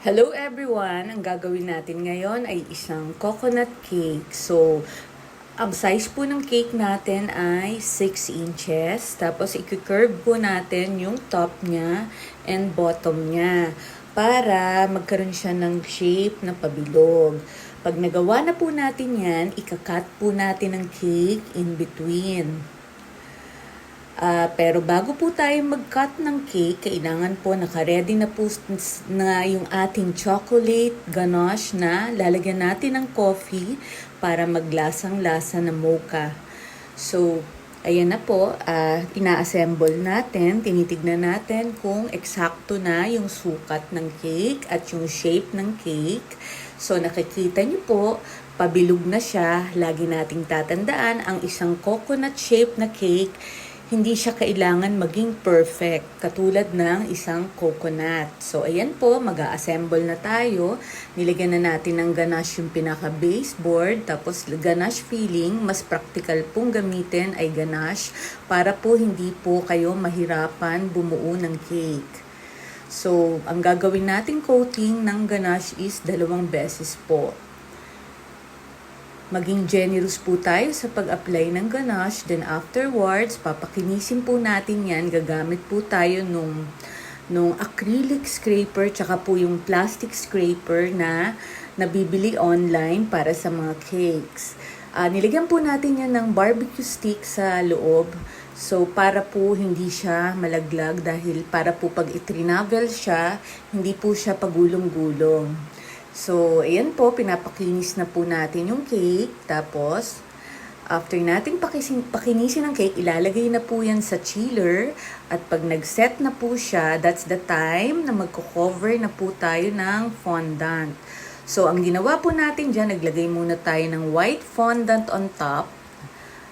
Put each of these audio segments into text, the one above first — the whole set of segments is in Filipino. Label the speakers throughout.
Speaker 1: Hello everyone! Ang gagawin natin ngayon ay isang coconut cake. So, ang size po ng cake natin ay 6 inches. Tapos, i-curve po natin yung top niya and bottom niya para magkaroon siya ng shape na pabilog. Pag nagawa na po natin yan, ika-cut po natin ang cake in between. Pero bago po tayo mag-cut ng cake, kailangan po naka-ready na po na yung ating chocolate ganache na lalagyan natin ng coffee para maglasang-lasa na mocha. So, ayan na po, ina-assemble natin, tinitignan natin kung eksakto na yung sukat ng cake at yung shape ng cake. So, nakikita niyo po, pabilog na siya. Lagi nating tatandaan ang isang coconut shape na cake, hindi siya kailangan maging perfect, katulad ng isang coconut. So, ayan po, mag-a-assemble na tayo. Nilagyan na natin ng ganache yung pinaka-baseboard, tapos ganache filling. Mas practical pong gamitin ay ganache para po hindi po kayo mahirapan bumuo ng cake. So, ang gagawin nating coating ng ganache is 2 beses po. Maging generous po tayo sa pag-apply ng ganache. Then afterwards, papakinisin po natin yan. Gagamit po tayo nung acrylic scraper tsaka po yung plastic scraper na nabibili online para sa mga cakes. Nilagyan po natin yan ng barbecue stick sa loob. So, para po hindi siya malaglag dahil para po pag itrinavel siya, hindi po siya pagulong-gulong. So, ayan po, pinapakinis na po natin yung cake. Tapos, after nating pakinisin ng cake, ilalagay na po yan sa chiller. At pag nag-set na po siya, that's the time na magko-cover na po tayo ng fondant. So, ang ginawa po natin dyan, naglagay muna tayo ng white fondant on top.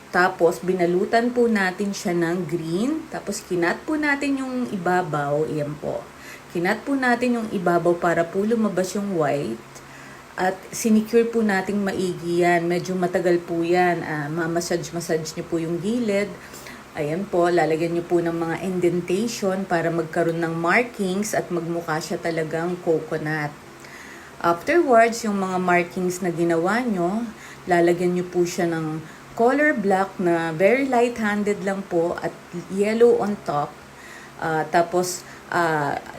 Speaker 1: Tapos, binalutan po natin siya ng green. Tapos, kinat po natin yung ibabaw. Ayan po. Kinat po natin yung ibabaw para po lumabas yung white. At sinicure po nating maigi yan. Medyo matagal po yan. Mamassage nyo po yung gilid. Ayan po, lalagyan nyo po ng mga indentation para magkaroon ng markings at magmukha siya talagang coconut. Afterwards, yung mga markings na ginawa nyo, lalagyan nyo po siya ng color black na very light-handed lang po at yellow on top. Tapos,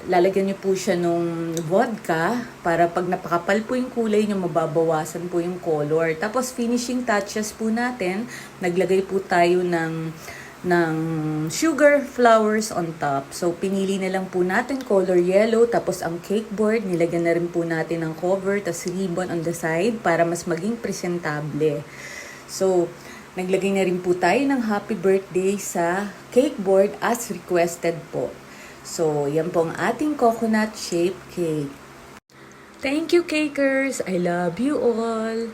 Speaker 1: lalagyan niyo po siya nung vodka para pag napakapal po yung kulay niyo, mababawasan po yung color. Tapos, finishing touches po natin, naglagay po tayo ng sugar flowers on top. So, pinili na lang po natin color yellow. Tapos, ang cake board, nilagyan na rin po natin ng cover, tapos ribbon on the side para mas maging presentable. So, naglagay na rin po tayo ng happy birthday sa cake board as requested po. So, yan po ang ating coconut shaped cake. Thank you, cakers! I love you all!